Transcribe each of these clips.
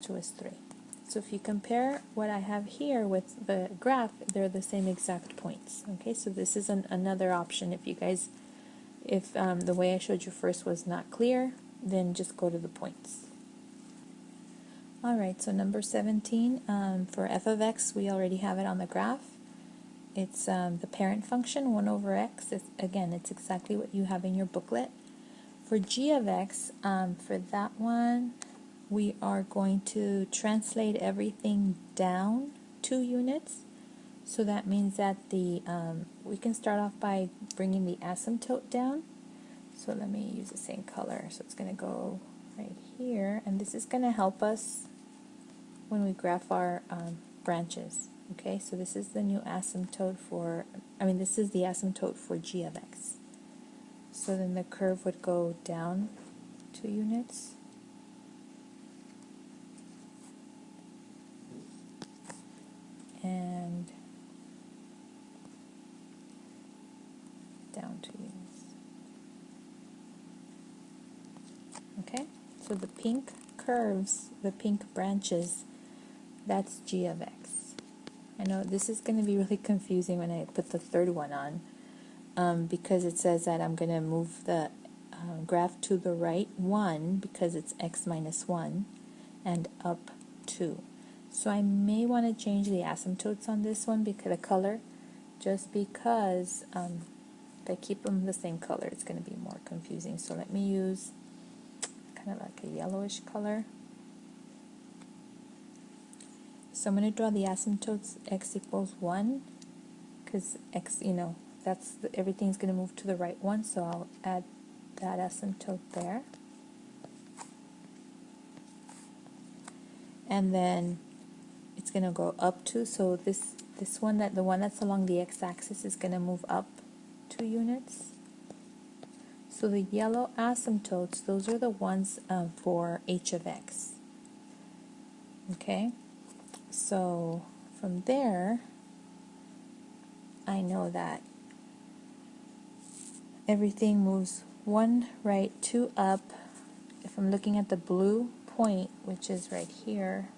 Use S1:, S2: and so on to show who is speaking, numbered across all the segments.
S1: 2 is 3. So if you compare what I have here with the graph, they're the same exact points. Okay, so this is another option. If you guys, if the way I showed you first was not clear, then just go to the points. Alright, so number 17, for f of x, we already have it on the graph. It's the parent function, 1 over x. Again, it's exactly what you have in your booklet. For g of x, for that one, we are going to translate everything down 2 units. So that means that the we can start off by bringing the asymptote down. So let me use the same color. So it's going to go right here, and this is going to help us when we graph our branches. Okay, so this is the new asymptote for, this is the asymptote for g of x. So then the curve would go down 2 units. And down 2 units. Okay, so the pink curves, the pink branches, that's g of x. I know this is going to be really confusing when I put the third one on, because it says that I'm going to move the graph to the right 1 because it's x minus 1 and up 2. So I may want to change the asymptotes on this one, because the color, just because if I keep them the same color, it's going to be more confusing. So let me use kind of like a yellowish color. So I'm going to draw the asymptotes x equals 1, because x, that's everything's going to move to the right one, so I'll add that asymptote there. And then it's going to go up 2, so this one, the one that's along the x-axis, is going to move up 2 units. So the yellow asymptotes, those are the ones for h of x. Okay, so from there, I know that everything moves 1 right, 2 up. If I'm looking at the blue point, which is right here,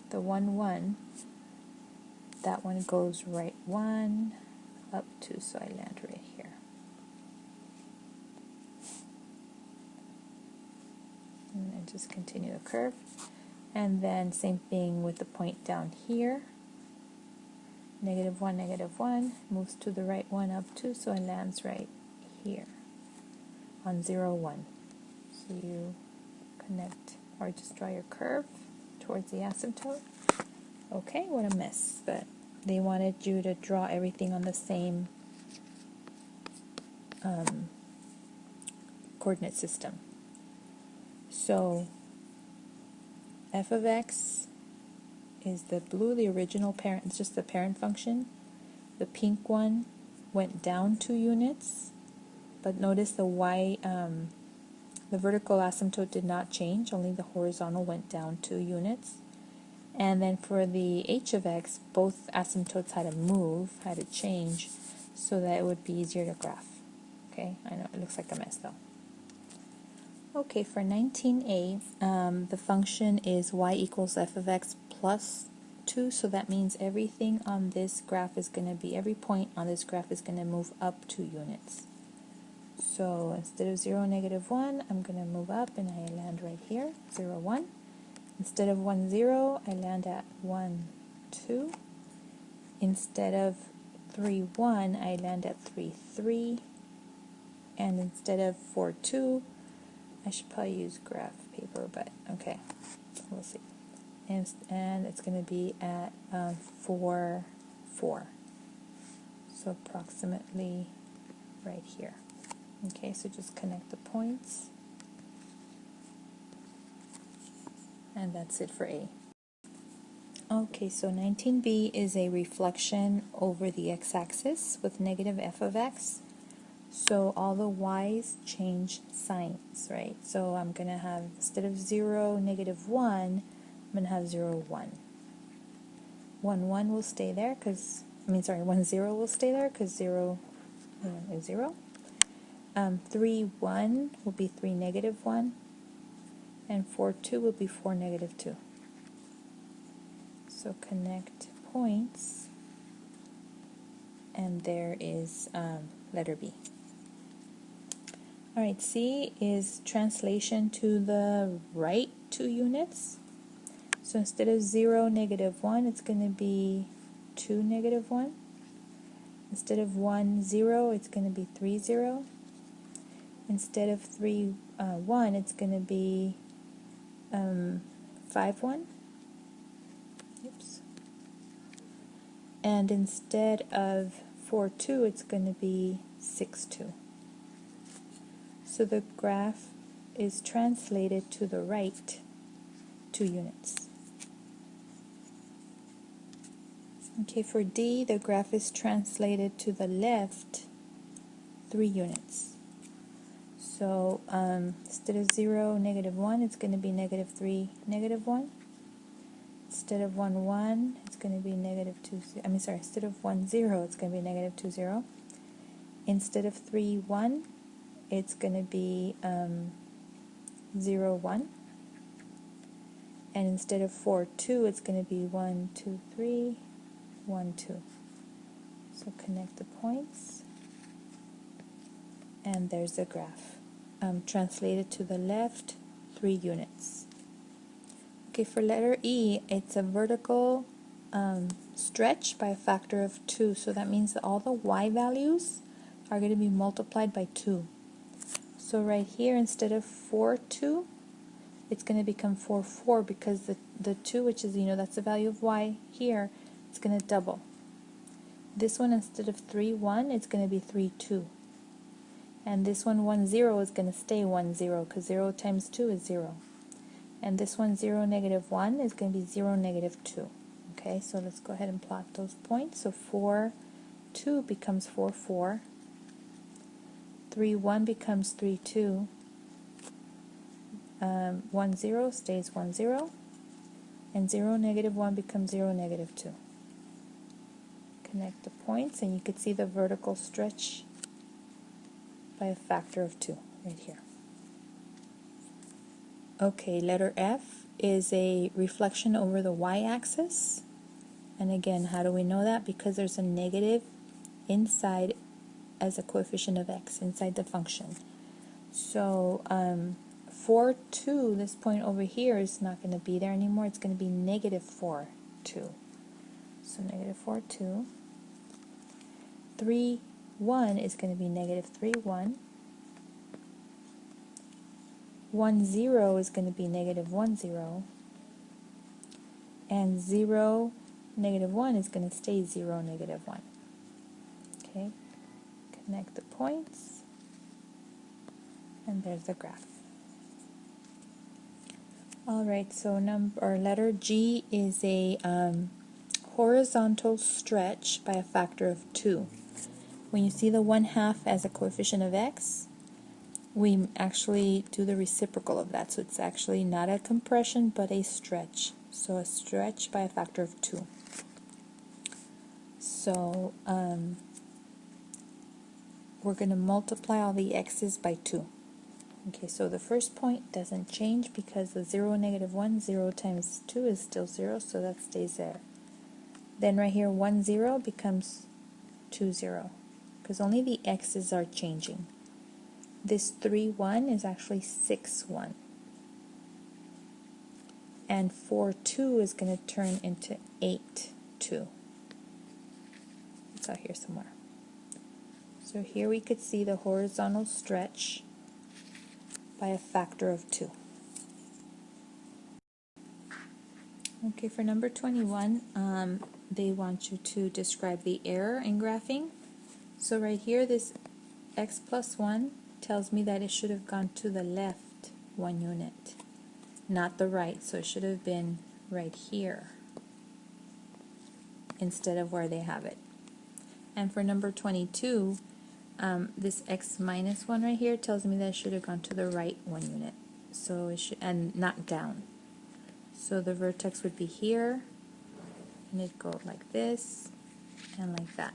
S1: the 1, 1, that one goes right 1, up 2, so I land right here. And then just continue the curve. And then same thing with the point down here. Negative 1, moves to the right 1, up 2, so it lands right here on 0, 1. So you connect, or just draw your curve towards the asymptote. Okay, what a mess, but they wanted you to draw everything on the same coordinate system. So f of x is the blue, the original parent, it's just the parent function. The pink one went down 2 units, but notice the y, the vertical asymptote did not change, only the horizontal went down 2 units. And then for the h of x, both asymptotes had to move, had to change, so that it would be easier to graph. Okay, I know it looks like a mess though. Okay, for 19a, the function is y equals f of x plus 2, so that means everything on this graph is going to be, every point on this graph is going to move up 2 units. So instead of 0, negative 1, I'm going to move up and I land right here, 0, 1. Instead of 1, 0, I land at 1, 2. Instead of 3, 1, I land at 3, 3. And instead of 4, 2, I should probably use graph paper, but okay, we'll see. And it's going to be at 4, 4. So approximately right here. Okay, so just connect the points. And that's it for A. Okay, so 19b is a reflection over the x-axis with negative f of x. So all the y's change signs, right? So I'm going to have, instead of 0, negative 1, I'm going to have 0, 1. 1, 1 will stay there because, 1, 0 will stay there because 0 is 0. 3, 1 will be 3, negative 1. And 4, 2 will be 4, negative 2. So connect points, and there is letter B. All right, C is translation to the right 2 units. So instead of 0, -1, it's going to be 2, -1. Instead of 1, 0, it's going to be 3, 0. Instead of 3, 1, it's going to be 5, 1. Oops. And instead of 4, 2, it's going to be 6, 2. So the graph is translated to the right 2 units. Okay, for D, the graph is translated to the left 3 units. So instead of 0, -1, it's going to be -3, -1. Instead of 1, 1, it's going to be -2, instead of 1, 0, it's going to be -2, 0. Instead of 3, 1, it's going to be 0, 1. And instead of 4, 2, it's going to be 1, 2, 3, 1, 2. So connect the points, and there's the graph. Translated to the left 3 units. Okay, for letter E, it's a vertical stretch by a factor of 2. So that means that all the y values are going to be multiplied by 2. So right here, instead of 4, 2, it's going to become 4, 4, because the 2, which is, that's the value of y here, it's going to double. This one, instead of 3, 1, it's going to be 3, 2. And this one, 1, 0, is going to stay 1, 0, because 0 times 2 is 0. And this one, 0, -1, is going to be 0, -2. Okay, so let's go ahead and plot those points. So 4, 2 becomes 4, 4. 3, 1 becomes 3, 2. 1, 0 stays 1, 0. And 0, -1 becomes 0, -2. Connect the points, and you can see the vertical stretch by a factor of 2 right here. Okay, letter F is a reflection over the y-axis. And again, how do we know that? Because there's a negative inside as a coefficient of x, inside the function. So 4, 2, this point over here is not going to be there anymore. It's going to be -4, 2. So -4, 2. 3, 1 is going to be -3, 1. 1, 0 is going to be -1, 0. And 0, -1 is going to stay 0, -1. Okay, connect the points, and there's the graph. Alright, so letter G is a horizontal stretch by a factor of 2. When you see the 1/2 as a coefficient of x, we actually do the reciprocal of that. So it's actually not a compression, but a stretch. So a stretch by a factor of 2. So we're going to multiply all the x's by 2. Okay, so the first point doesn't change because the 0, -1, 0 times 2 is still 0, so that stays there. Then right here, 1, 0 becomes 2, 0, because only the x's are changing. This 3, 1 is actually 6, 1. And 4, 2 is going to turn into 8, 2. It's out here somewhere. So here we could see the horizontal stretch by a factor of 2. Okay, for number 21, they want you to describe the error in graphing. So right here, this x plus 1 tells me that it should have gone to the left 1 unit, not the right. So it should have been right here instead of where they have it. And for number 22, this x minus 1 right here tells me that it should have gone to the right 1 unit. So it should, and not down. So the vertex would be here, and it'd go like this and like that.